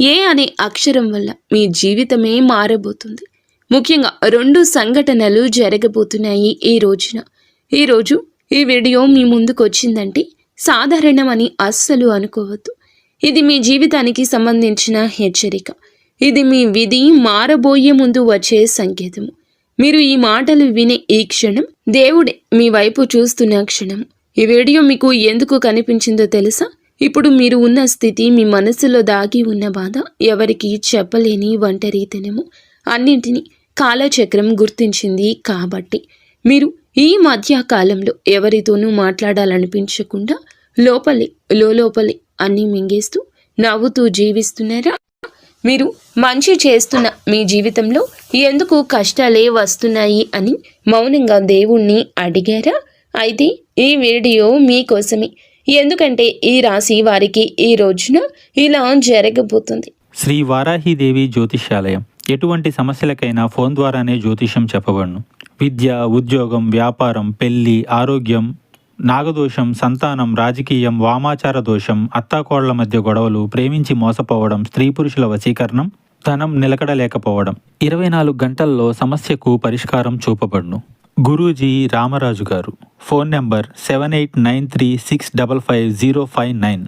ఏ అనే అక్షరం వల్ల మీ జీవితమే మారబోతుంది. ముఖ్యంగా 2 సంఘటనలు జరగబోతున్నాయి ఈ రోజున. ఈరోజు ఈ వీడియో మీ ముందుకు వచ్చిందంటే సాధారణమని అస్సలు అనుకోవద్దు. ఇది మీ జీవితానికి సంబంధించిన హెచ్చరిక. ఇది మీ విధి మారబోయే ముందు వచ్చే సంకేతము. మీరు ఈ మాటలు వినే ఈ క్షణం దేవుడే మీ వైపు చూస్తున్న క్షణం. ఈ వీడియో మీకు ఎందుకు కనిపించిందో తెలుసా? ఇప్పుడు మీరు ఉన్న స్థితి, మీ మనసులో దాగి ఉన్న బాధ, ఎవరికి చెప్పలేని ఒంటరితనము అన్నింటినీ కాలచక్రం గుర్తించింది కాబట్టి మీరు ఈ మధ్య కాలంలో ఎవరితోనూ మాట్లాడాలనిపించకుండా లోపలే అన్నీ మింగేస్తూ నవ్వుతూ జీవిస్తున్నారా? మీరు మంచి చేస్తున్న మీ జీవితంలో ఎందుకు కష్టాలే వస్తున్నాయి అని మౌనంగా దేవుణ్ణి అడిగారా? అయితే ఈ వీడియో మీకోసమే. ఎందుకంటే ఈ రాశి వారికి ఈ రోజున ఇలా జరగబోతుంది. శ్రీ వారాహిదేవి జ్యోతిష్యాలయం. ఎటువంటి సమస్యలకైనా ఫోన్ ద్వారానే జ్యోతిష్యం చెప్పబడును. విద్య, ఉద్యోగం, వ్యాపారం, పెళ్లి, ఆరోగ్యం, నాగదోషం, సంతానం, రాజకీయం, వామాచార దోషం, అత్తాకోళ్ల మధ్య గొడవలు, ప్రేమించి మోసపోవడం, స్త్రీ పురుషుల వశీకరణం, ధనం నిలకడలేకపోవడం, 24 గంటల్లో సమస్యకు పరిష్కారం చూపబడును. గురూజీ రామరాజు గారు. Phone number 7893655059.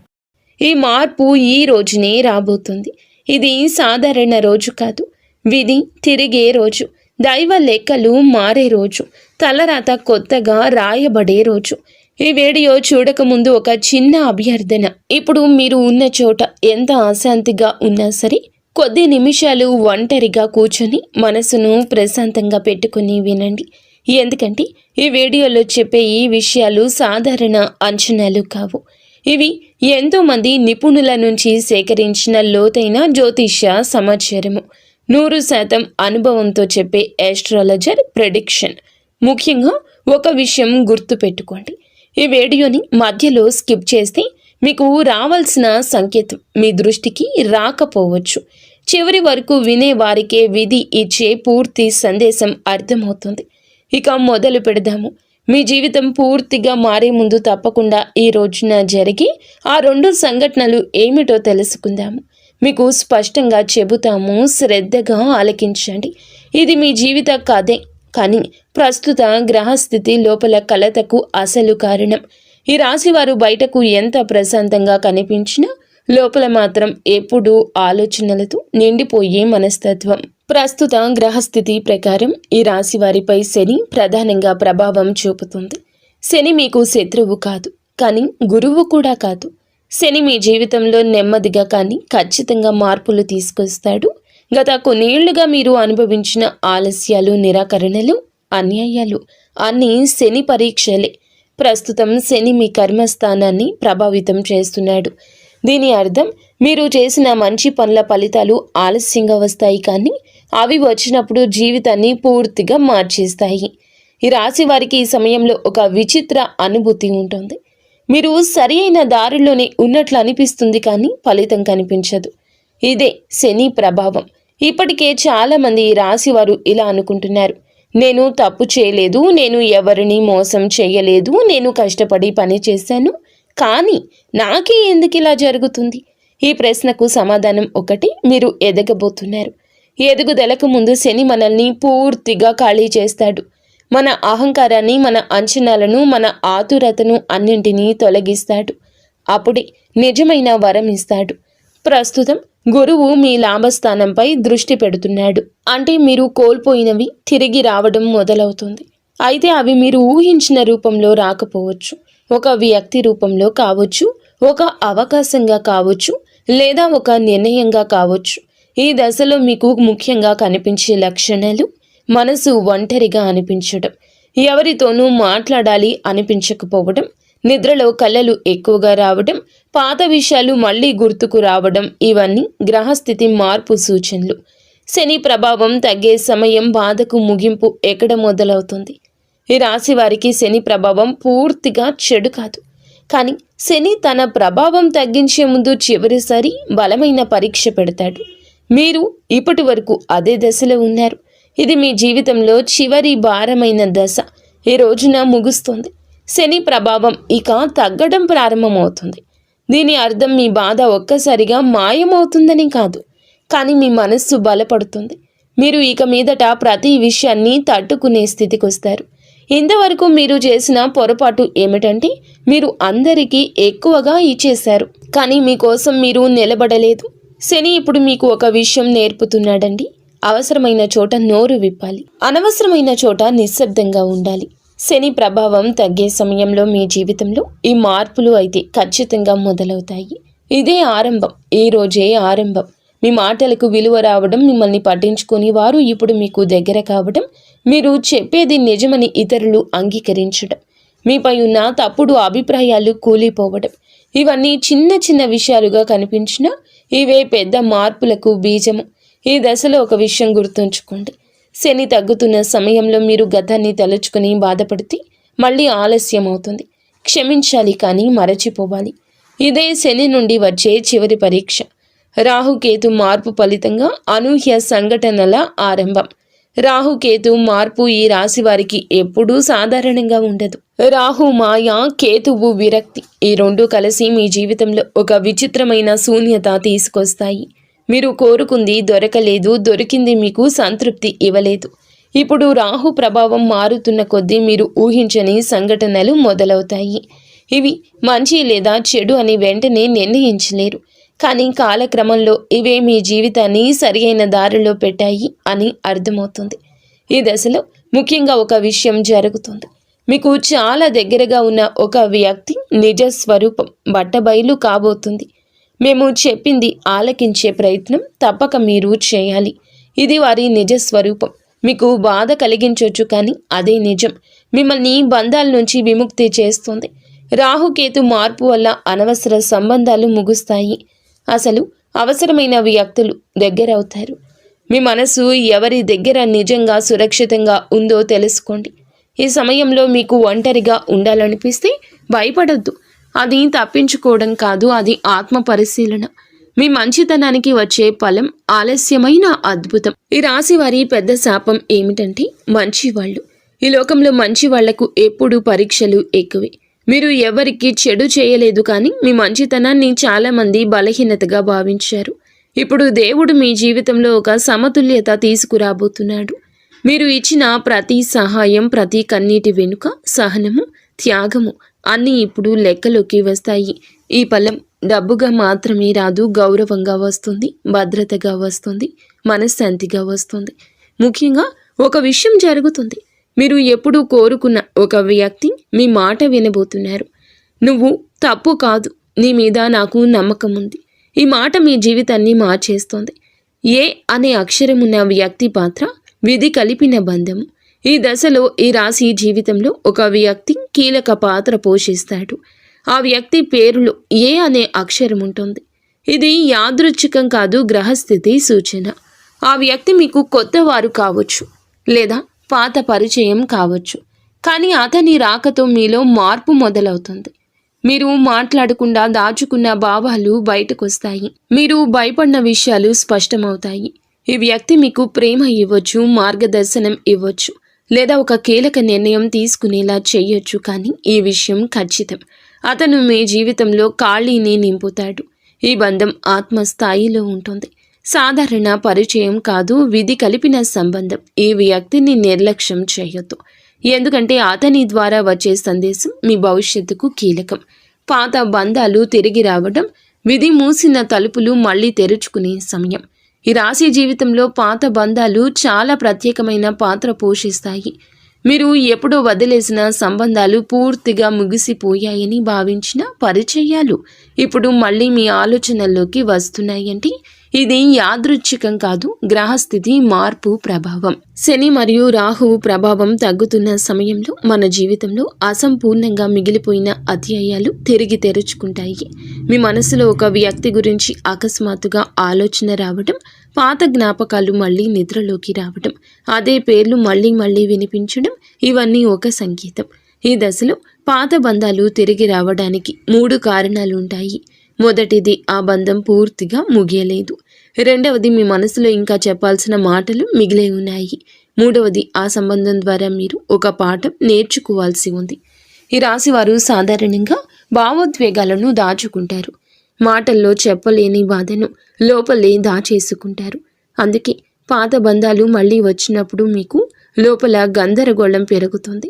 ఈ మార్పు ఈ రోజునే రాబోతుంది. ఇది సాధారణ రోజు కాదు. విధి తిరిగే రోజు, దైవ లెక్కలు మారే రోజు, తలరాత కొత్తగా రాయబడే రోజు. ఈ వీడియో చూడకముందు ఒక చిన్న అభ్యర్థన. ఇప్పుడు మీరు ఉన్న చోట ఎంత అశాంతిగా ఉన్నా సరే కొద్ది నిమిషాలు ఒంటరిగా కూర్చొని మనసును ప్రశాంతంగా పెట్టుకుని వినండి. ఎందుకంటే ఈ వీడియోలో చెప్పే ఈ విషయాలు సాధారణ అంచనాలు కావు. ఇవి ఎంతోమంది నిపుణుల నుంచి సేకరించిన లోతైన జ్యోతిష్య సమాచారము. 100% అనుభవంతో చెప్పే ఆస్ట్రాలజర్ ప్రెడిక్షన్. ముఖ్యంగా ఒక విషయం గుర్తుపెట్టుకోండి. ఈ వీడియోని మధ్యలో స్కిప్ చేస్తే మీకు రావాల్సిన సంకేతం మీ దృష్టికి రాకపోవచ్చు. చివరి వరకు వినే వారికే విధి ఇచ్చే పూర్తి సందేశం అర్థమవుతుంది. ఇక మొదలు పెడదాము. మీ జీవితం పూర్తిగా మారే ముందు తప్పకుండా ఈ రోజున జరిగి ఆ 2 సంఘటనలు ఏమిటో తెలుసుకుందాము. మీకు స్పష్టంగా చెబుతాము, శ్రద్ధగా ఆలకించండి. ఇది మీ జీవిత కథే, కానీ ప్రస్తుత గ్రహస్థితి లోపల కలతకు అసలు కారణం. ఈ రాశివారు బయటకు ఎంత ప్రశాంతంగా కనిపించినా లోపల మాత్రం ఎప్పుడూ ఆలోచనలతో నిండిపోయే మనస్తత్వం. ప్రస్తుత గ్రహస్థితి ప్రకారం ఈ రాశి వారిపై శని ప్రధానంగా ప్రభావం చూపుతుంది. శని మీకు శత్రువు కాదు, కానీ గురువు కూడా కాదు. శని మీ జీవితంలో నెమ్మదిగా కానీ ఖచ్చితంగా మార్పులు తీసుకొస్తాడు. గత కొన్నేళ్లుగా మీరు అనుభవించిన ఆలస్యాలు, నిరాకరణలు, అన్యాయాలు అన్నీ శని పరీక్షలే. ప్రస్తుతం శని మీ కర్మస్థానాన్ని ప్రభావితం చేస్తున్నాడు. దీని అర్థం మీరు చేసిన మంచి పనుల ఫలితాలు ఆలస్యంగా వస్తాయి, కానీ అవి వచ్చినప్పుడు జీవితాన్ని పూర్తిగా మార్చేస్తాయి. ఈ రాశి వారికి ఈ సమయంలో ఒక విచిత్ర అనుభూతి ఉంటుంది. మీరు సరి అయిన దారిలోనే ఉన్నట్లు అనిపిస్తుంది, కానీ ఫలితం కనిపించదు. ఇదే శని ప్రభావం. ఇప్పటికే చాలామంది ఈ రాశి వారు ఇలా అనుకుంటున్నారు: నేను తప్పు చేయలేదు, నేను ఎవరిని మోసం చేయలేదు, నేను కష్టపడి పని చేశాను, కానీ నాకే ఎందుకు ఇలా జరుగుతుంది? ఈ ప్రశ్నకు సమాధానం ఒకటి: మీరు ఎదగబోతున్నారు. ఎదుగుదలకు ముందు శని మనల్ని పూర్తిగా ఖాళీ చేస్తాడు. మన అహంకారాన్ని, మన అంచనాలను, మన ఆతురతను అన్నింటినీ తొలగిస్తాడు. అప్పుడే నిజమైన వరం ఇస్తాడు. ప్రస్తుతం గురువు మీ లాభస్థానంపై దృష్టి పెడుతున్నాడు. అంటే మీరు కోల్పోయినవి తిరిగి రావడం మొదలవుతుంది. అయితే అవి మీరు ఊహించిన రూపంలో రాకపోవచ్చు. ఒక వ్యక్తి రూపంలో కావచ్చు, ఒక అవకాశంగా కావచ్చు, లేదా ఒక నిర్ణయంగా కావచ్చు. ఈ దశలో మీకు ముఖ్యంగా కనిపించే లక్షణాలు: మనసు ఒంటరిగా అనిపించడం, ఎవరితోనూ మాట్లాడాలి అనిపించకపోవడం, నిద్రలో కలలు ఎక్కువగా రావడం, పాత విషయాలు మళ్ళీ గుర్తుకు రావడం. ఇవన్నీ గ్రహస్థితి మార్పు సూచనలు. శని ప్రభావం తగ్గే సమయం, బాధకు ముగింపు ఎక్కడ మొదలవుతుంది? ఈ రాశి వారికి శని ప్రభావం పూర్తిగా చెడు కాదు, కానీ శని తన ప్రభావం తగ్గించే ముందు చివరిసారి బలమైన పరీక్ష పెడతాడు. మీరు ఇప్పటి వరకు అదే దశలో ఉన్నారు. ఇది మీ జీవితంలో చివరి భారమైన దశ ఈ రోజున ముగుస్తుంది. శని ప్రభావం ఇక తగ్గడం ప్రారంభమవుతుంది. దీని అర్థం మీ బాధ ఒక్కసారిగా మాయమవుతుందని కాదు, కానీ మీ మనస్సు బలపడుతుంది. మీరు ఇక మీదట ప్రతి విషయాన్ని తట్టుకునే స్థితికి వస్తారు. ఇంతవరకు మీరు చేసిన పొరపాటు ఏమిటంటే మీరు అందరికీ ఎక్కువగా ఇచ్చేశారు, కానీ మీకోసం మీరు నిలబడలేదు. శని ఇప్పుడు మీకు ఒక విషయం నేర్పుతున్నాడండి. అవసరమైన చోట నోరు విప్పాలి, అనవసరమైన చోట నిశ్శబ్దంగా ఉండాలి. శని ప్రభావం తగ్గే సమయంలో మీ జీవితంలో ఈ మార్పులు అయితే ఖచ్చితంగా మొదలవుతాయి. ఇదే ఆరంభం, ఈ రోజే ఆరంభం. మీ మాటలకు విలువ రావడం, మిమ్మల్ని పట్టించుకొని వారు ఇప్పుడు మీకు దగ్గర కావడం, మీరు చెప్పేది నిజమని ఇతరులు అంగీకరించడం, మీపై ఉన్న తప్పుడు అభిప్రాయాలు కూలిపోవడం, ఇవన్నీ చిన్న చిన్న విషయాలుగా కనిపించినా ఇవే పెద్ద మార్పులకు బీజము. ఈ దశలో ఒక విషయం గుర్తుంచుకోండి. శని తగ్గుతున్న సమయంలో మీరు గతాన్ని తలుచుకుని బాధపడితే మళ్ళీ ఆలస్యం అవుతుంది. క్షమించాలి, కానీ మరచిపోవాలి. ఇదే శని నుండి వచ్చే చివరి పరీక్ష. రాహుకేతు మార్పు ఫలితంగా అనూహ్య సంఘటనల ఆరంభం. రాహుకేతు మార్పు ఈ రాశి వారికి ఎప్పుడూ సాధారణంగా ఉండదు. రాహు మాయ, కేతువు విరక్తి, ఈ రెండు కలిసి మీ జీవితంలో ఒక విచిత్రమైన శూన్యత తీసుకొస్తాయి. మీరు కోరుకుంది దొరకలేదు, దొరికింది మీకు సంతృప్తి ఇవ్వలేదు. ఇప్పుడు రాహు ప్రభావం మారుతున్న కొద్దీ మీరు ఊహించని సంఘటనలు మొదలవుతాయి. ఇవి మంచి లేదా చెడు అని వెంటనే నిర్ణయించలేరు, కానీ కాలక్రమంలో ఇవే మీ జీవితాన్ని సరియైన దారిలో పెట్టాయి అని అర్థమవుతుంది. ఈ దశలో ముఖ్యంగా ఒక విషయం జరుగుతుంది. మీకు చాలా దగ్గరగా ఉన్న ఒక వ్యక్తి నిజ స్వరూపం బట్టబయలు కాబోతుంది. మేము చెప్పింది ఆలకించే ప్రయత్నం తప్పక మీరు చేయాలి. ఇది వారి నిజ స్వరూపం. మీకు బాధ కలిగించవచ్చు, కానీ అదే నిజం. మిమ్మల్ని బంధాల నుంచి విముక్తి చేస్తుంది. రాహుకేతు మార్పు వల్ల అనవసర సంబంధాలు ముగుస్తాయి. అసలు అవసరమైన వ్యక్తులు దగ్గరవుతారు. మీ మనసు ఎవరి దగ్గర నిజంగా సురక్షితంగా ఉందో తెలుసుకోండి. ఈ సమయంలో మీకు ఒంటరిగా ఉండాలనిపిస్తే భయపడొద్దు. అది తప్పించుకోవడం కాదు, అది ఆత్మ పరిశీలన. మీ మంచితనానికి వచ్చే ఫలం ఆలస్యమైన అద్భుతం. ఈ రాశి వారి పెద్ద శాపం ఏమిటంటే మంచివాళ్ళు. ఈ లోకంలో మంచి వాళ్లకు ఎప్పుడూ పరీక్షలు ఎక్కువే. మీరు ఎవరికి చెడు చేయలేదు, కానీ మీ మంచితనాన్ని చాలామంది బలహీనతగా భావించారు. ఇప్పుడు దేవుడు మీ జీవితంలో ఒక సమతుల్యత తీసుకురాబోతున్నాడు. మీరు ఇచ్చిన ప్రతి సహాయం, ప్రతి కన్నీటి వెనుక సహనము, త్యాగము అన్నీ ఇప్పుడు లెక్కలోకి వస్తాయి. ఈ ఫలం డబ్బుగా మాత్రమే రాదు, గౌరవంగా వస్తుంది, భద్రతగా వస్తుంది, మనశ్శాంతిగా వస్తుంది. ముఖ్యంగా ఒక విషయం జరుగుతుంది. మీరు ఎప్పుడూ కోరుకున్న ఒక వ్యక్తి మీ మాట వినబోతున్నారు. నువ్వు తప్పు కాదు, నీ మీద నాకు నమ్మకం ఉంది. ఈ మాట మీ జీవితాన్ని మార్చేస్తుంది. ఏ అనే అక్షరం ఉన్న వ్యక్తి పాత్ర విధి కలిపిన బంధము. ఈ దశలో ఈ రాశి జీవితంలో ఒక వ్యక్తి కీలక పాత్ర పోషిస్తాడు. ఆ వ్యక్తి పేరులో ఏ అనే అక్షరం ఉంటుంది. ఇది యాదృచ్ఛికం కాదు, గ్రహస్థితి సూచన. ఆ వ్యక్తి మీకు కొత్త వారు కావచ్చు, లేదా పాత పరిచయం కావచ్చు, కానీ అతని రాకతో మీలో మార్పు మొదలవుతుంది. మీరు మాట్లాడకుండా దాచుకున్న భావాలు బయటకొస్తాయి. మీరు భయపడిన విషయాలు స్పష్టమవుతాయి. ఈ వ్యక్తి మీకు ప్రేమ ఇవ్వచ్చు, మార్గదర్శనం ఇవ్వచ్చు, లేదా ఒక కీలక నిర్ణయం తీసుకునేలా చేయొచ్చు, కానీ ఈ విషయం ఖచ్చితం. అతను మీ జీవితంలో ఖాళీని నింపుతాడు. ఈ బంధం ఆత్మస్థాయిలో ఉంటుంది. సాధారణ పరిచయం కాదు, విధి కలిపిన సంబంధం. ఈ వ్యక్తిని నిర్లక్ష్యం చేయొద్దు, ఎందుకంటే అతని ద్వారా వచ్చే సందేశం మీ భవిష్యత్తుకు కీలకం. పాత బంధాలు తిరిగి రావడం, విధి మూసిన తలుపులు మళ్ళీ తెరుచుకునే సమయం. ఈ రాశి జీవితంలో పాత బంధాలు చాలా ప్రత్యేకమైన పాత్ర పోషిస్తాయి. మీరు ఎప్పుడో వదిలేసిన సంబంధాలు, పూర్తిగా ముగిసిపోయాయని భావించిన పరిచయాలు ఇప్పుడు మళ్ళీ మీ ఆలోచనల్లోకి వస్తున్నాయంటే ఇది యాదృచ్ఛికం కాదు, గ్రహస్థితి మార్పు ప్రభావం. శని మరియు రాహువు ప్రభావం తగ్గుతున్న సమయంలో మన జీవితంలో అసంపూర్ణంగా మిగిలిపోయిన అధ్యాయాలు తిరిగి తెరుచుకుంటాయి. మీ మనసులో ఒక వ్యక్తి గురించి అకస్మాత్తుగా ఆలోచన రావడం, పాత జ్ఞాపకాలు మళ్ళీ నిద్రలోకి రావడం, అదే పేర్లు మళ్ళీ మళ్ళీ వినిపించడం, ఇవన్నీ ఒక సంకేతం. ఈ దశలో పాత బంధాలు తిరిగి రావడానికి 3 కారణాలు ఉంటాయి. మొదటిది, ఆ బంధం పూర్తిగా ముగియలేదు. రెండవది, మీ మనసులో ఇంకా చెప్పాల్సిన మాటలు మిగిలే ఉన్నాయి. మూడవది, ఆ సంబంధం ద్వారా మీరు ఒక పాఠం నేర్చుకోవాల్సి ఉంది. ఈ రాశివారు సాధారణంగా భావోద్వేగాలను దాచుకుంటారు. మాటల్లో చెప్పలేని బాధను లోపలే దాచేసుకుంటారు. అందుకే పాత బంధాలు మళ్ళీ వచ్చినప్పుడు మీకు లోపల గందరగోళం పెరుగుతుంది.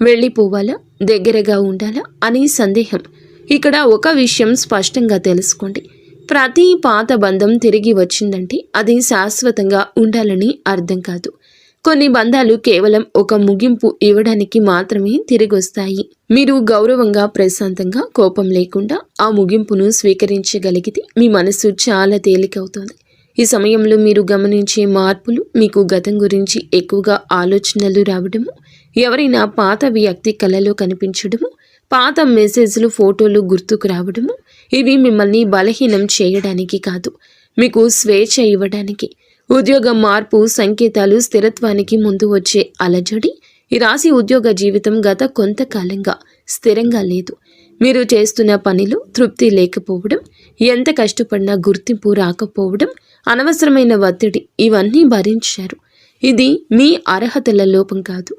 వెళ్ళిపోవాలా, దగ్గరగా ఉండాలా అనే సందేహం. ఇక్కడ ఒక విషయం స్పష్టంగా తెలుసుకోండి. ప్రతి పాత బంధం తిరిగి వచ్చిందంటే అది శాశ్వతంగా ఉండాలని అర్థం కాదు. కొన్ని బంధాలు కేవలం ఒక ముగింపు ఇవ్వడానికి మాత్రమే తిరిగి వస్తాయి. మీరు గౌరవంగా, ప్రశాంతంగా, కోపం లేకుండా ఆ ముగింపును స్వీకరించగలిగితే మీ మనసు చాలా తేలికవుతుంది. ఈ సమయంలో మీరు గమనించే మార్పులు, మీకు గతం గురించి ఎక్కువగా ఆలోచనలు రావడము, ఎవరైనా పాత వ్యక్తి కలలో కనిపించడము, పాత మెసేజ్లు, ఫోటోలు గుర్తుకు రావడము, ఇవి మిమ్మల్ని బలహీనం చేయడానికి కాదు, మీకు స్వేచ్ఛ ఇవ్వడానికి. ఉద్యోగ మార్పు సంకేతాలు, స్థిరత్వానికి ముందు వచ్చే అలజడి. ఈ రాశి ఉద్యోగ జీవితం గత కొంతకాలంగా స్థిరంగా లేదు. మీరు చేస్తున్న పనిలో తృప్తి లేకపోవడం, ఎంత కష్టపడినా గుర్తింపు రాకపోవడం, అనవసరమైన ఒత్తిడి, ఇవన్నీ భరించారు. ఇది మీ అర్హతల లోపం కాదు,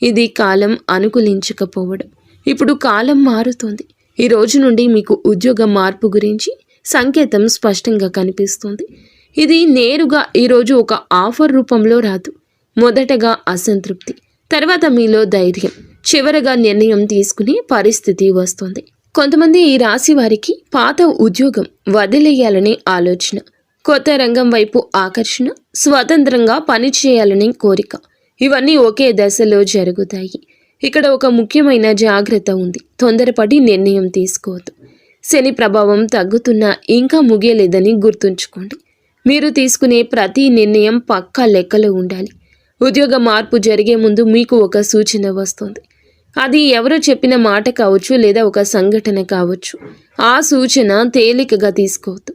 ఇది కాలం అనుకూలించకపోవడం. ఇప్పుడు కాలం మారుతోంది. ఈ రోజు నుండి మీకు ఉద్యోగ మార్పు గురించి సంకేతం స్పష్టంగా కనిపిస్తుంది. ఇది నేరుగా ఈరోజు ఒక ఆఫర్ రూపంలో రాదు. మొదటగా అసంతృప్తి, తర్వాత మీలో ధైర్యం, చివరగా నిర్ణయం తీసుకునే పరిస్థితి వస్తుంది. కొంతమంది ఈ రాశి వారికి పాత ఉద్యోగం వదిలేయాలనే ఆలోచన, కొత్త రంగం వైపు ఆకర్షణ, స్వతంత్రంగా పనిచేయాలనే కోరిక, ఇవన్నీ ఒకే దశలో జరుగుతాయి. ఇక్కడ ఒక ముఖ్యమైన జాగ్రత్త ఉంది. తొందరపడి నిర్ణయం తీసుకోవద్దు. శని ప్రభావం తగ్గుతున్నా ఇంకా ముగియలేదని గుర్తుంచుకోండి. మీరు తీసుకునే ప్రతి నిర్ణయం పక్కా లెక్కలో ఉండాలి. ఉద్యోగ మార్పు జరిగే ముందు మీకు ఒక సూచన వస్తుంది. అది ఎవరో చెప్పిన మాట కావచ్చు, లేదా ఒక సంఘటన కావచ్చు. ఆ సూచన తేలికగా తీసుకోవద్దు.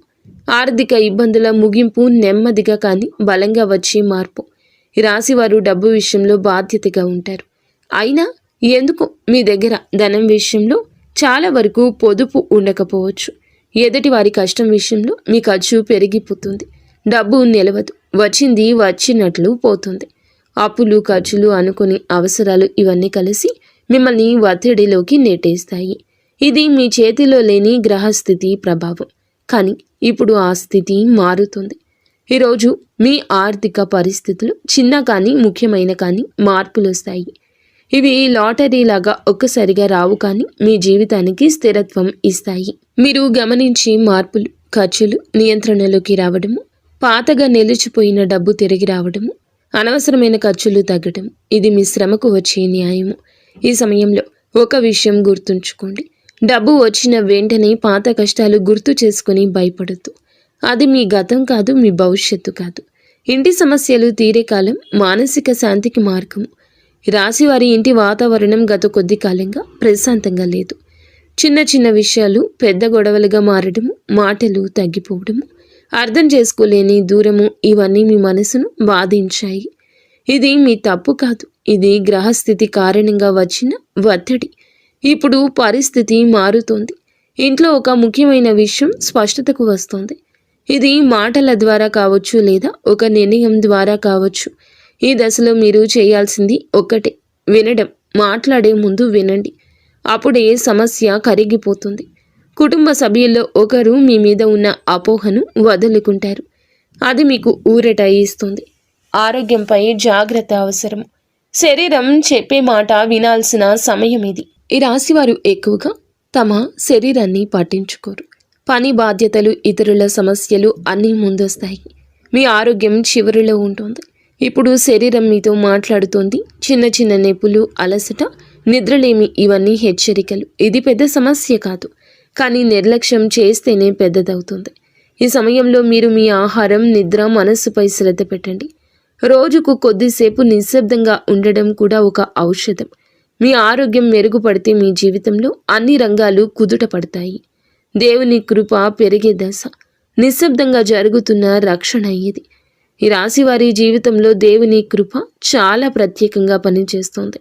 ఆర్థిక ఇబ్బందుల ముగింపు నెమ్మదిగా కానీ బలంగా వచ్చే మార్పు. ఈ రాశివారు డబ్బు విషయంలో బాధ్యతగా ఉంటారు. అయినా ఎందుకు మీ దగ్గర ధనం విషయంలో చాలా వరకు పొదుపు ఉండకపోవచ్చు. ఎదుటి వారి కష్టం విషయంలో మీ ఖర్చు పెరిగిపోతుంది. డబ్బు నిలవదు, వచ్చింది వచ్చినట్లు పోతుంది. అప్పులు, ఖర్చులు, అనుకుని అవసరాలు, ఇవన్నీ కలిసి మిమ్మల్ని ఒత్తిడిలోకి నెట్టేస్తాయి. ఇది మీ చేతిలో లేని గ్రహస్థితి ప్రభావం. కానీ ఇప్పుడు ఆ స్థితి మారుతుంది. ఈరోజు మీ ఆర్థిక పరిస్థితులు చిన్న కానీ ముఖ్యమైన కానీ మార్పులు వస్తాయి. ఇవి లాటరీలాగా ఒక్కసారిగా రావు, కానీ మీ జీవితానికి స్థిరత్వం ఇస్తాయి. మీరు గమనించే మార్పులు, ఖర్చులు నియంత్రణలోకి రావడము, పాతగా నిలిచిపోయిన డబ్బు తిరిగి రావడము, అనవసరమైన ఖర్చులు తగ్గడం, ఇది మీ శ్రమకు వచ్చే న్యాయము. ఈ సమయంలో ఒక విషయం గుర్తుంచుకోండి. డబ్బు వచ్చిన వెంటనే పాత కష్టాలు గుర్తు చేసుకుని భయపడద్దు. అది మీ గతం కాదు, మీ భవిష్యత్తు కాదు. ఇంటి సమస్యలు తీరే కాలం మానసిక శాంతికి మార్గము. రాశివారి ఇంటి వాతావరణం గత కొద్ది కాలంగా ప్రశాంతంగా లేదు. చిన్న చిన్న విషయాలు పెద్ద గొడవలుగా మారడము, మాటలు తగ్గిపోవడము, అర్థం చేసుకోలేని దూరము, ఇవన్నీ మీ మనసును బాధించాయి. ఇది మీ తప్పు కాదు, ఇది గ్రహస్థితి కారణంగా వచ్చిన ఒత్తిడి. ఇప్పుడు పరిస్థితి మారుతోంది. ఇంట్లో ఒక ముఖ్యమైన విషయం స్పష్టతకు వస్తుంది. ఇది మాటల ద్వారా కావచ్చు, లేదా ఒక నిర్ణయం ద్వారా కావచ్చు. ఈ దశలో మీరు చేయాల్సింది ఒక్కటే, వినడం. మాట్లాడే ముందు వినండి, అప్పుడే సమస్య కరిగిపోతుంది. కుటుంబ సభ్యుల్లో ఒకరు మీ మీద ఉన్న అపోహను వదులుకుంటారు. అది మీకు ఊరట ఇస్తుంది. ఆరోగ్యంపై జాగ్రత్త అవసరం. శరీరం చెప్పే మాట వినాల్సిన సమయం ఇది. ఈ రాశివారు ఎక్కువగా తమ శరీరాన్ని పట్టించుకోరు. పని బాధ్యతలు, ఇతరుల సమస్యలు అన్నీ ముందొస్తాయి. మీ ఆరోగ్యం చివరిలో ఉంటుంది. ఇప్పుడు శరీరం మీతో మాట్లాడుతోంది. చిన్న చిన్న నొప్పులు, అలసట, నిద్రలేమి, ఇవన్నీ హెచ్చరికలు. ఇది పెద్ద సమస్య కాదు, కానీ నిర్లక్ష్యం చేస్తేనే పెద్దదవుతుంది. ఈ సమయంలో మీరు మీ ఆహారం, నిద్ర, మనస్సుపై శ్రద్ధ పెట్టండి. రోజుకు కొద్దిసేపు నిశ్శబ్దంగా ఉండడం కూడా ఒక ఔషధం. మీ ఆరోగ్యం మెరుగుపడితే మీ జీవితంలో అన్ని రంగాలు కుదుట పడతాయి. దేవుని కృప పెరిగే దశ. నిశ్శబ్దంగా జరుగుతున్న రక్షణ ఇది. ఈ రాశివారి జీవితంలో దేవుని కృప చాలా ప్రత్యేకంగా పనిచేస్తోంది.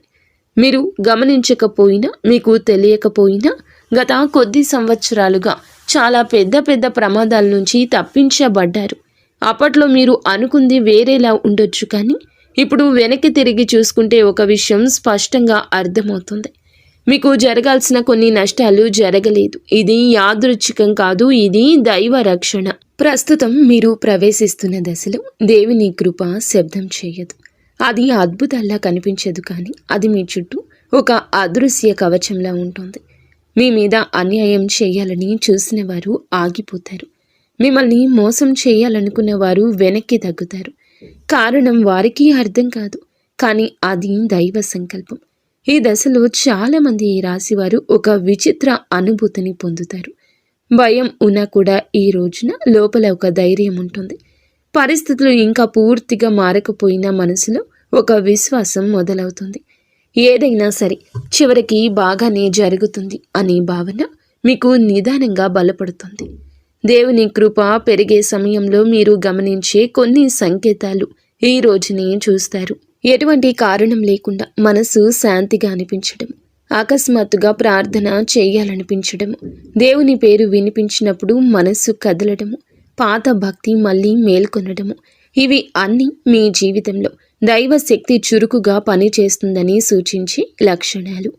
మీరు గమనించకపోయినా, మీకు తెలియకపోయినా గత కొద్ది సంవత్సరాలుగా చాలా పెద్ద పెద్ద ప్రమాదాల నుంచి తప్పించబడ్డారు. అప్పట్లో మీరు అనుకుంది వేరేలా ఉండొచ్చు, కానీ ఇప్పుడు వెనక్కి తిరిగి చూసుకుంటే ఒక విషయం స్పష్టంగా అర్థమవుతుంది. మీకు జరగాల్సిన కొన్ని నష్టాలు జరగలేదు. ఇది యాదృచ్ఛికం కాదు, ఇది దైవ రక్షణ. ప్రస్తుతం మీరు ప్రవేశిస్తున్న దశలో దేవుని కృప శబ్దం చేయదు. అది అద్భుతాల్లా కనిపించదు, కానీ అది మీ చుట్టూ ఒక అదృశ్య కవచంలా ఉంటుంది. మీ మీద అన్యాయం చేయాలని చూసిన వారు ఆగిపోతారు. మిమ్మల్ని మోసం చేయాలనుకున్న వారు వెనక్కి తగ్గుతారు. కారణం వారికి అర్థం కాదు, కానీ అది దైవ సంకల్పం. ఈ దశలో చాలామంది ఈ రాశివారు ఒక విచిత్ర అనుభూతిని పొందుతారు. భయం ఉన్నా కూడా ఈ రోజున లోపల ఒక ధైర్యం ఉంటుంది. పరిస్థితులు ఇంకా పూర్తిగా మారకపోయినా మనసులో ఒక విశ్వాసం మొదలవుతుంది. ఏదైనా సరే చివరికి బాగానే జరుగుతుంది అనే భావన మీకు నిదానంగా బలపడుతుంది. దేవుని కృప పెరిగే సమయంలో మీరు గమనించే కొన్ని సంకేతాలు ఈ రోజుని చూస్తారు. ఎటువంటి కారణం లేకుండా మనసు శాంతిగా అనిపించడం, అకస్మాత్తుగా ప్రార్థన చేయాలనిపించడము, దేవుని పేరు వినిపించినప్పుడు మనస్సు కదలడము, పాత భక్తి మళ్ళీ మేల్కొనడము, ఇవి అన్నీ మీ జీవితంలో దైవ శక్తి చురుకుగా పనిచేస్తుందని సూచించే లక్షణాలు.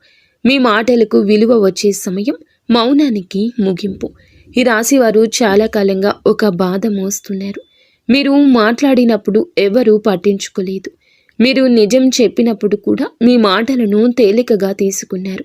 మీ మాటలకు విలువ వచ్చే సమయం, మౌనానికి ముగింపు. ఈ రాశివారు చాలా కాలంగా ఒక బాధ మోస్తున్నారు. మీరు మాట్లాడినప్పుడు ఎవరూ పట్టించుకోలేదు. మీరు నిజం చెప్పినప్పుడు కూడా మీ మాటలను తేలికగా తీసుకున్నారు.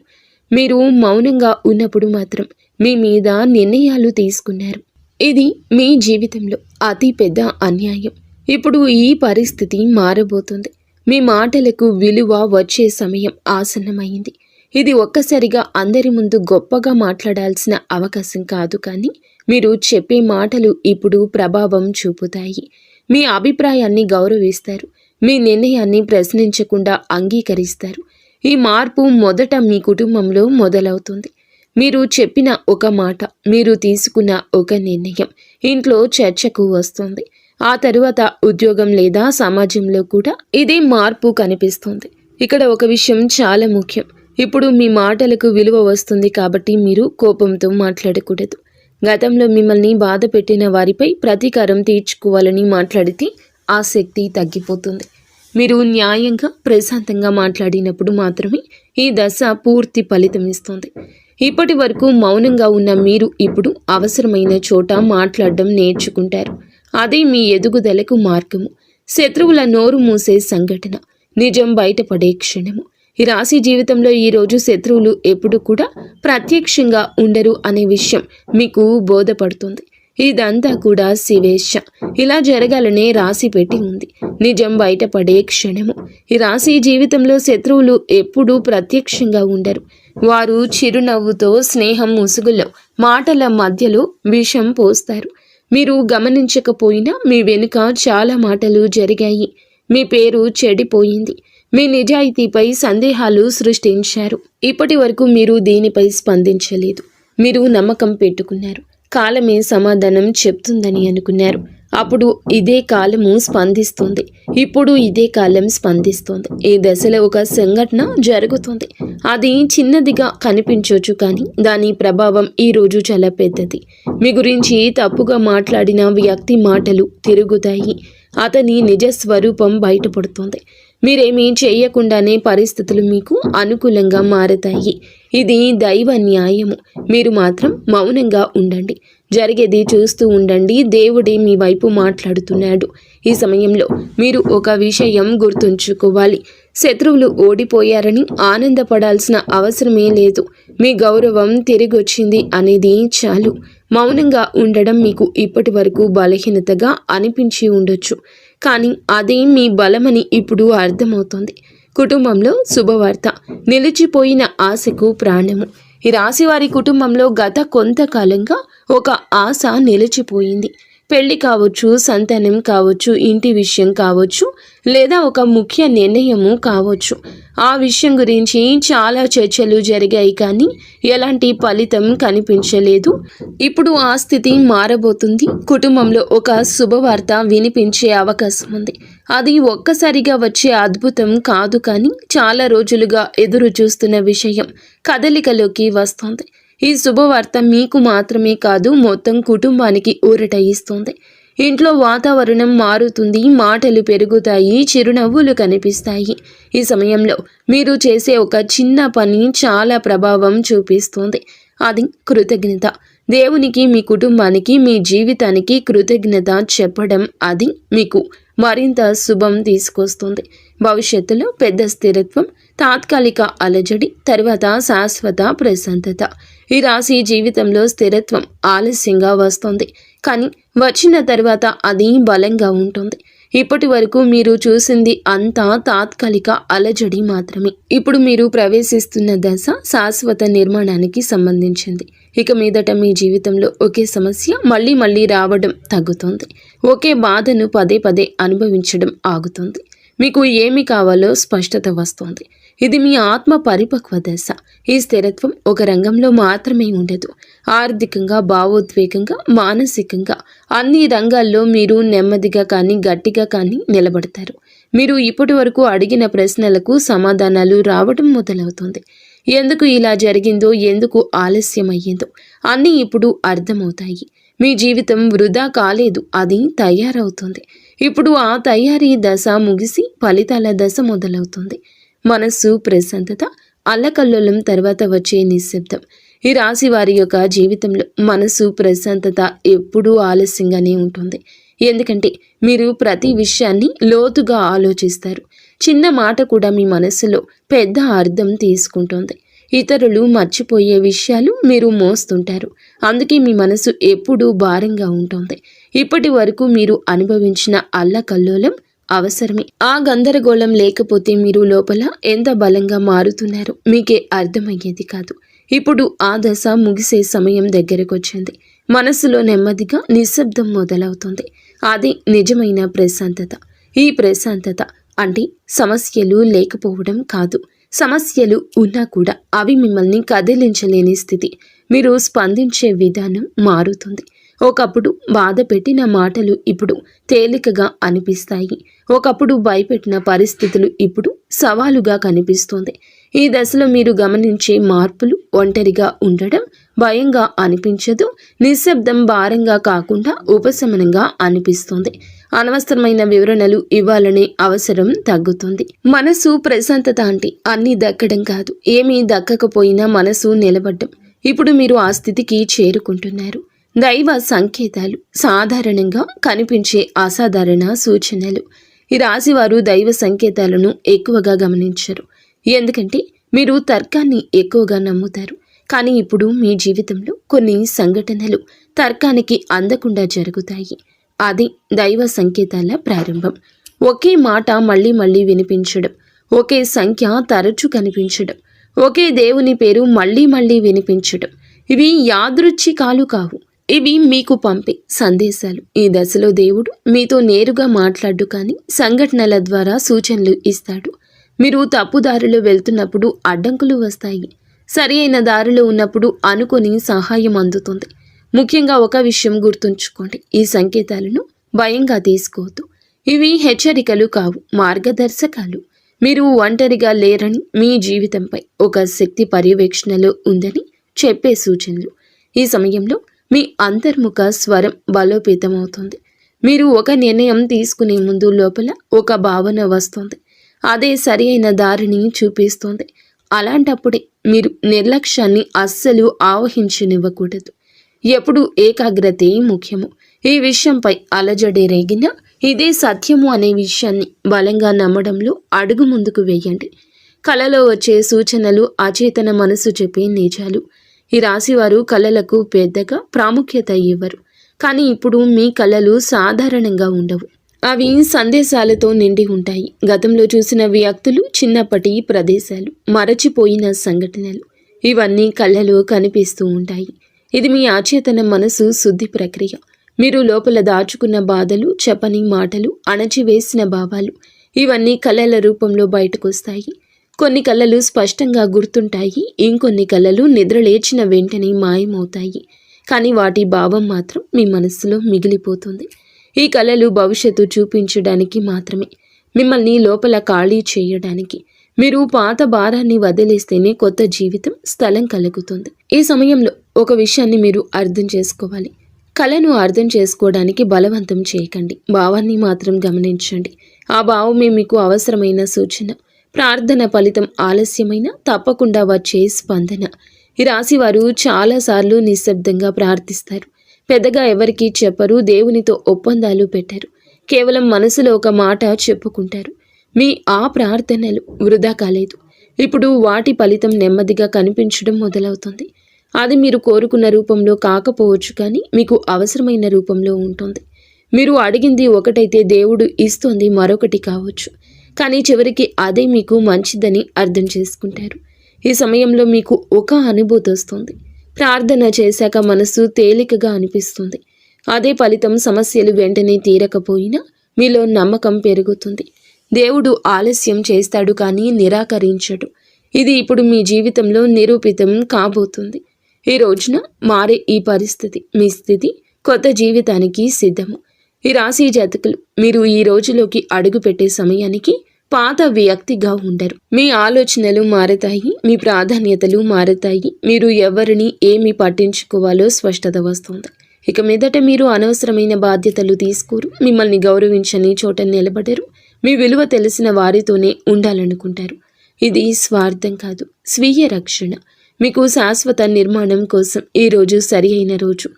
మీరు మౌనంగా ఉన్నప్పుడు మాత్రం మీ మీద నిర్ణయాలు తీసుకున్నారు. ఇది మీ జీవితంలో అతి పెద్ద అన్యాయం. ఇప్పుడు ఈ పరిస్థితి మారబోతుంది. మీ మాటలకు విలువ వచ్చే సమయం ఆసన్నమైంది. ఇది ఒక్కసారిగా అందరి ముందు గొప్పగా మాట్లాడాల్సిన అవకాశం కాదు, కానీ మీరు చెప్పే మాటలు ఇప్పుడు ప్రభావం చూపుతాయి. మీ అభిప్రాయాన్ని గౌరవిస్తారు. మీ నిర్ణయాన్ని ప్రశ్నించకుండా అంగీకరిస్తారు. ఈ మార్పు మొదట మీ కుటుంబంలో మొదలవుతుంది. మీరు చెప్పిన ఒక మాట, మీరు తీసుకున్న ఒక నిర్ణయం ఇంట్లో చర్చకు వస్తుంది. ఆ తరువాత ఉద్యోగం లేదా సమాజంలో కూడా ఇదే మార్పు కనిపిస్తుంది. ఇక్కడ ఒక విషయం చాలా ముఖ్యం. ఇప్పుడు మీ మాటలకు విలువ వస్తుంది కాబట్టి మీరు కోపంతో మాట్లాడకూడదు. గతంలో మిమ్మల్ని బాధ పెట్టిన వారిపై ప్రతీకారం తీర్చుకోవాలని మాట్లాడితే ఆ శక్తి తగ్గిపోతుంది. మీరు న్యాయంగా ప్రశాంతంగా మాట్లాడినప్పుడు మాత్రమే ఈ దశ పూర్తి ఫలితం ఇస్తుంది. ఇప్పటి వరకు మౌనంగా ఉన్న మీరు ఇప్పుడు అవసరమైన చోట మాట్లాడడం నేర్చుకుంటారు. అదే మీ ఎదుగుదలకు మార్గము. శత్రువుల నోరు మూసే సంఘటన, నిజం బయటపడే క్షణము. ఈ రాశి జీవితంలో ఈరోజు శత్రువులు ఎప్పుడు కూడా ప్రత్యక్షంగా ఉండరు అనే విషయం మీకు బోధపడుతుంది. ఇదంతా కూడా శివేచ్ఛ. ఇలా జరగాలనే రాసి పెట్టి ఉంది. నిజం బయటపడే క్షణము. ఈ రాశి జీవితంలో శత్రువులు ఎప్పుడూ ప్రత్యక్షంగా ఉండరు. వారు చిరునవ్వుతో, స్నేహం ముసుగులో, మాటల మధ్యలో విషం పోస్తారు. మీరు గమనించకపోయినా మీ వెనుక చాలా మాటలు జరిగాయి. మీ పేరు చెడిపోయింది. మీ నిజాయితీపై సందేహాలు సృష్టించారు. ఇప్పటి వరకు మీరు దీనిపై స్పందించలేదు. మీరు నమ్మకం పెట్టుకున్నారు. కాలమే సమాధానం చెప్తుందని అనుకున్నారు. అప్పుడు ఇదే కాలము స్పందిస్తుంది. ఇప్పుడు ఇదే కాలం స్పందిస్తుంది. ఈ దశలో ఒక సంఘటన జరుగుతుంది. అది చిన్నదిగా కనిపించవచ్చు, కానీ దాని ప్రభావం ఈరోజు చాలా పెద్దది. మీ గురించి తప్పుగా మాట్లాడిన వ్యక్తి మాటలు తిరుగుతాయి. అతని నిజ స్వరూపం బయటపడుతుంది. మీరేమీ చేయకుండానే పరిస్థితులు మీకు అనుకూలంగా మారతాయి. ఇది దైవ న్యాయము. మీరు మాత్రం మౌనంగా ఉండండి. జరిగేది చూస్తూ ఉండండి. దేవుడే మీ వైపు మాట్లాడుతున్నాడు. ఈ సమయంలో మీరు ఒక విషయం గుర్తుంచుకోవాలి. శత్రువులు ఓడిపోయారని ఆనందపడాల్సిన అవసరమే లేదు. మీ గౌరవం తిరిగొచ్చింది అనేది చాలు. మౌనంగా ఉండడం మీకు ఇప్పటి వరకు బలహీనతగా అనిపించి ఉండొచ్చు, కానీ అదే మీ బలమని ఇప్పుడు అర్థమవుతుంది. కుటుంబంలో శుభవార్త. నిలిచిపోయిన ఆశకు ప్రాణము. ఈ రాశివారి కుటుంబంలో గత కొంతకాలంగా ఒక ఆశ నిలిచిపోయింది. పెళ్లి కావచ్చు, సంతానం కావచ్చు, ఇంటి విషయం కావచ్చు, లేదా ఒక ముఖ్య నిర్ణయము కావచ్చు. ఆ విషయం గురించి చాలా చర్చలు జరిగాయి, కానీ ఎలాంటి ఫలితం కనిపించలేదు. ఇప్పుడు ఆ స్థితి మారబోతుంది. కుటుంబంలో ఒక శుభవార్త వినిపించే అవకాశం ఉంది. అది ఒక్కసారిగా వచ్చే అద్భుతం కాదు, కానీ చాలా రోజులుగా ఎదురు చూస్తున్న విషయం కదలికలోకి వస్తుంది. ఈ శుభవార్త మీకు మాత్రమే కాదు, మొత్తం కుటుంబానికి ఊరట ఇస్తుంది. ఇంట్లో వాతావరణం మారుతుంది, మాటలు పెరుగుతాయి, చిరునవ్వులు కనిపిస్తాయి. ఈ సమయంలో మీరు చేసే ఒక చిన్న పని చాలా ప్రభావం చూపిస్తుంది. అది కృతజ్ఞత. దేవునికి, మీ కుటుంబానికి, మీ జీవితానికి కృతజ్ఞత చెప్పడం అది మీకు మరింత శుభం తీసుకొస్తుంది. భవిష్యత్తులో పెద్ద స్థిరత్వం, తాత్కాలిక అలజడి, తర్వాత శాశ్వత ప్రశాంతత. ఈ రాశి జీవితంలో స్థిరత్వం ఆలస్యంగా వస్తుంది, కానీ వచ్చిన తర్వాత అది బలంగా ఉంటుంది. ఇప్పటి వరకు మీరు చూసింది అంతా తాత్కాలిక అలజడి మాత్రమే. ఇప్పుడు మీరు ప్రవేశిస్తున్న దశ శాశ్వత నిర్మాణానికి సంబంధించింది. ఇక మీదట మీ జీవితంలో ఒకే సమస్య మళ్ళీ మళ్ళీ రావడం తగ్గుతుంది. ఒకే బాధను పదే పదే అనుభవించడం ఆగుతుంది. మీకు ఏమి కావాలో స్పష్టత వస్తుంది. ఇది మీ ఆత్మ పరిపక్వ దశ. ఈ స్థిరత్వం ఒక రంగంలో మాత్రమే ఉండదు. ఆర్థికంగా, భావోద్వేగంగా, మానసికంగా అన్ని రంగాల్లో మీరు నెమ్మదిగా కానీ గట్టిగా కానీ నిలబడతారు. మీరు ఇప్పటి వరకు అడిగిన ప్రశ్నలకు సమాధానాలు రావడం మొదలవుతుంది. ఎందుకు ఇలా జరిగిందో, ఎందుకు ఆలస్యమయ్యిందో అన్నీ ఇప్పుడు అర్థమవుతాయి. మీ జీవితం వృధా కాలేదు, అది తయారవుతుంది. ఇప్పుడు ఆ తయారీ దశ ముగిసి ఫలితాల దశ మొదలవుతుంది. మనస్సు ప్రశాంతత, అల్లకల్లోలం తర్వాత వచ్చే నిశ్శబ్దం. ఈ రాశి వారి యొక్క జీవితంలో మనసు ప్రశాంతత ఎప్పుడూ ఆలస్యంగానే ఉంటుంది. ఎందుకంటే మీరు ప్రతి విషయాన్ని లోతుగా ఆలోచిస్తారు. చిన్న మాట కూడా మీ మనస్సులో పెద్ద అర్థం తీసుకుంటుంది. ఇతరులు మర్చిపోయే విషయాలు మీరు మోస్తుంటారు. అందుకే మీ మనసు ఎప్పుడూ భారంగా ఉంటుంది. ఇప్పటి వరకు మీరు అనుభవించిన అల్లకల్లోలం అవసరమే. ఆ గందరగోళం లేకపోతే మీరు లోపల ఎంత బలంగా మారుతున్నారో మీకే అర్థమయ్యేది కాదు. ఇప్పుడు ఆ దశ ముగిసే సమయం దగ్గరకొచ్చింది. మనసులో నెమ్మదిగా నిశ్శబ్దం మొదలవుతుంది. అదే నిజమైన ప్రశాంతత. ఈ ప్రశాంతత అంటే సమస్యలు లేకపోవడం కాదు. సమస్యలు ఉన్నా కూడా అవి మిమ్మల్ని కదిలించలేని స్థితి. మీరు స్పందించే విధానం మారుతుంది. ఒకప్పుడు బాధ పెట్టిన మాటలు ఇప్పుడు తేలికగా అనిపిస్తాయి. ఒకప్పుడు భయపెట్టిన పరిస్థితులు ఇప్పుడు సవాలుగా కనిపిస్తుంది. ఈ దశలో మీరు గమనించే మార్పులు: ఒంటరిగా ఉండడం భయంగా అనిపించదు. నిశ్శబ్దం భారంగా కాకుండా ఉపశమనంగా అనిపిస్తుంది. అనవసరమైన వివరణలు ఇవ్వాలనే అవసరం తగ్గుతుంది. మనసు ప్రశాంతత అంటే అన్నీ దక్కడం కాదు, ఏమీ దక్కకపోయినా మనసు నిలబడ్డం. ఇప్పుడు మీరు ఆ స్థితికి చేరుకుంటున్నారు. దైవ సంకేతాలు సాధారణంగా కనిపించే అసాధారణ సూచనలు. ఈ రాశివారు దైవ సంకేతాలను ఎక్కువగా గమనించరు, ఎందుకంటే మీరు తర్కాన్ని ఎక్కువగా నమ్ముతారు. కానీ ఇప్పుడు మీ జీవితంలో కొన్ని సంఘటనలు తర్కానికి అందకుండా జరుగుతాయి. అది దైవ సంకేతాల ప్రారంభం. ఒకే మాట మళ్ళీ మళ్ళీ వినిపించడం, ఒకే సంఖ్య తరచూ కనిపించడం, ఒకే దేవుని పేరు మళ్ళీ మళ్ళీ వినిపించడం. ఇవి యాదృచ్ఛికాలు కావు, ఇవి మీకు పంపే సందేశాలు. ఈ దశలో దేవుడు మీతో నేరుగా మాట్లాడు, కానీ సంఘటనల ద్వారా సూచనలు ఇస్తాడు. మీరు తప్పుదారిలో వెళ్తున్నప్పుడు అడ్డంకులు వస్తాయి. సరి అయిన దారిలో ఉన్నప్పుడు అనుకొని సహాయం అందుతుంది. ముఖ్యంగా ఒక విషయం గుర్తుంచుకోండి: ఈ సంకేతాలను భయంగా తీసుకోవద్దు. ఇవి హెచ్చరికలు కావు, మార్గదర్శకాలు. మీరు ఒంటరిగా లేరని, మీ జీవితంపై ఒక శక్తి పర్యవేక్షణలో ఉందని చెప్పే సూచనలు. ఈ సమయంలో మీ అంతర్ముఖ స్వరం బలోపేతమవుతుంది. మీరు ఒక నిర్ణయం తీసుకునే ముందు లోపల ఒక భావన వస్తుంది. అదే సరి అయిన దారిని చూపిస్తుంది. అలాంటప్పుడే మీరు నిర్లక్ష్యాన్ని అస్సలు ఆవహించనివ్వకూడదు. ఎప్పుడు ఏకాగ్రతే ముఖ్యము. ఈ విషయంపై అలజడి రేగినా ఇదే సత్యము అనే విషయాన్ని బలంగా నమ్మడంలో అడుగు ముందుకు వేయండి. కలలో వచ్చే సూచనలు అచేతన మనసు చెప్పే నిజాలు. ఈ రాశివారు కళలకు పెద్దగా ప్రాముఖ్యత ఇవ్వరు, కానీ ఇప్పుడు మీ కళలు సాధారణంగా ఉండవు. అవి సందేశాలతో నిండి ఉంటాయి. గతంలో చూసిన వ్యక్తులు, చిన్నప్పటి ప్రదేశాలు, మరచిపోయిన సంఘటనలు, ఇవన్నీ కళ్ళలో కనిపిస్తూ ఉంటాయి. ఇది మీ అచేతన మనసు శుద్ధి ప్రక్రియ. మీరు లోపల దాచుకున్న బాధలు, చెప్పని మాటలు, అణచివేసిన భావాలు, ఇవన్నీ కళల రూపంలో బయటకొస్తాయి. కొన్ని కళలు స్పష్టంగా గుర్తుంటాయి, ఇంకొన్ని కళలు నిద్రలేచిన వెంటనే మాయమవుతాయి. కానీ వాటి భావం మాత్రం మీ మనస్సులో మిగిలిపోతుంది. ఈ కళలు భవిష్యత్తు చూపించడానికి మాత్రమే, మిమ్మల్ని లోపల ఖాళీ చేయడానికి. మీరు పాత భారాన్ని వదిలేస్తేనే కొత్త జీవితం స్థలం కలుగుతుంది. ఈ సమయంలో ఒక విషయాన్ని మీరు అర్థం చేసుకోవాలి: కళను అర్థం చేసుకోవడానికి బలవంతం చేయకండి. భావాన్ని మాత్రం గమనించండి. ఆ భావమే మీకు అవసరమైన సూచన. ప్రార్థన ఫలితం ఆలస్యమైన తప్పకుండా వచ్చే స్పందన. ఈ రాశివారు చాలాసార్లు నిశ్శబ్దంగా ప్రార్థిస్తారు. పెద్దగా ఎవరికీ చెప్పరు. దేవునితో ఒప్పందాలు పెట్టారు. కేవలం మనసులో ఒక మాట చెప్పుకుంటారు. మీ ఆ ప్రార్థనలు వృధా కాలేదు. ఇప్పుడు వాటి ఫలితం నెమ్మదిగా కనిపించడం మొదలవుతుంది. అది మీరు కోరుకున్న రూపంలో కాకపోవచ్చు, కానీ మీకు అవసరమైన రూపంలో ఉంటుంది. మీరు అడిగింది ఒకటైతే దేవుడు ఇస్తుంది మరొకటి కావచ్చు. కానీ చివరికి అదే మీకు మంచిదని అర్థం చేసుకుంటారు. ఈ సమయంలో మీకు ఒక అనుభూతి వస్తుంది. ప్రార్థన చేశాక మనసు తేలికగా అనిపిస్తుంది. అదే ఫలితం. సమస్యలు వెంటనే తీరకపోయినా మీలో నమ్మకం పెరుగుతుంది. దేవుడు ఆలస్యం చేస్తాడు కానీ నిరాకరించడు. ఇది ఇప్పుడు మీ జీవితంలో నిరూపితం కాబోతుంది. ఈ రోజున మారే ఈ పరిస్థితి, మీ స్థితి కొత్త జీవితానికి సిద్ధము. ఈ రాశి జాతకులు మీరు ఈ రోజులోకి అడుగుపెట్టే సమయానికి పాత వ్యక్తిగా ఉండరు. మీ ఆలోచనలు మారతాయి, మీ ప్రాధాన్యతలు మారతాయి. మీరు ఎవరిని ఏమి పట్టించుకోవాలో స్పష్టత వస్తుంది. ఇక మీదట మీరు అనవసరమైన బాధ్యతలు తీసుకోరు. మిమ్మల్ని గౌరవించని చోట నిలబడరు. మీ విలువ తెలిసిన వారితోనే ఉండాలనుకుంటారు. ఇది స్వార్థం కాదు, స్వీయ రక్షణ. మీకు శాశ్వత నిర్మాణం కోసం ఈరోజు సరి అయిన రోజు.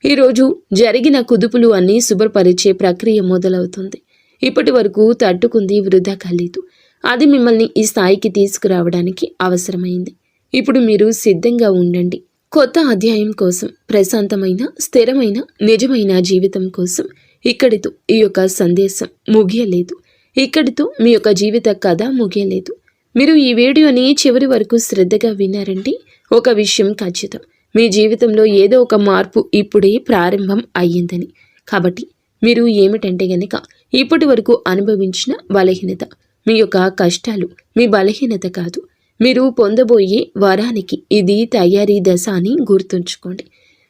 ఈరోజు జరిగిన కుదుపులు అన్నీ శుభ్రపరిచే ప్రక్రియ మొదలవుతుంది. ఇప్పటి వరకు తట్టుకుంది వృధా కాలేదు. అది మిమ్మల్ని ఈ స్థాయికి తీసుకురావడానికి అవసరమైంది. ఇప్పుడు మీరు సిద్ధంగా ఉండండి. కొత్త అధ్యాయం కోసం, ప్రశాంతమైన, స్థిరమైన, నిజమైన జీవితం కోసం. ఇక్కడితో ఈ యొక్క సందేశం ముగియలేదు. ఇక్కడితో మీ యొక్క జీవిత కథ ముగియలేదు. మీరు ఈ వీడియోని చివరి వరకు శ్రద్ధగా విన్నారంటే ఒక విషయం ఖచ్చితం. మీ జీవితంలో ఏదో ఒక మార్పు ఇప్పుడే ప్రారంభం అయ్యిందని. కాబట్టి మీరు ఏమిటంటే గనక ఇప్పటి వరకు అనుభవించిన బలహీనత, మీ యొక్క కష్టాలు మీ బలహీనత కాదు. మీరు పొందబోయే వరానికి ఇది తయారీ దశ అని గుర్తుంచుకోండి.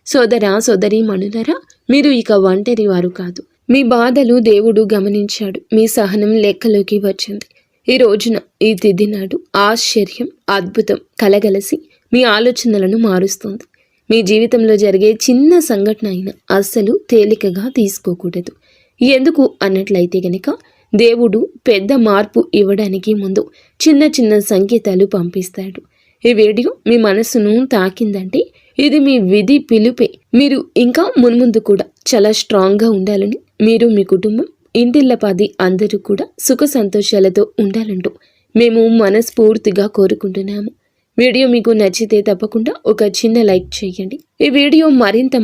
సోదరా సోదరీమణులరా, మీరు ఇక ఒంటరి వారు కాదు. మీ బాధలు దేవుడు గమనించాడు. మీ సహనం లెక్కలోకి వచ్చింది. ఈ రోజున, ఈ తిథి నాడు ఆశ్చర్యం, అద్భుతం కలగలసి మీ ఆలోచనలను మారుస్తుంది. మీ జీవితంలో జరిగే చిన్న సంఘటన అయినా అస్సలు తేలికగా తీసుకోకూడదు. ఎందుకు అన్నట్లయితే గనక దేవుడు పెద్ద మార్పు ఇవ్వడానికి ముందు చిన్న చిన్న సంకేతాలు పంపిస్తాడు. ఈ వీడియో మీ మనసును తాకిందంటే ఇది మీ విధి పిలుపే. మీరు ఇంకా మున్ముందు కూడా చాలా స్ట్రాంగ్గా ఉండాలని, మీరు మీ కుటుంబం ఇంటిల్లపాది అందరూ కూడా సుఖ సంతోషాలతో ఉండాలంటూ మేము మనస్ఫూర్తిగా కోరుకుంటున్నాము. వీడియో మీకు నచ్చితే తప్పకుండా ఒక చిన్న లైక్ చేయండి. ఈ వీడియో మరింత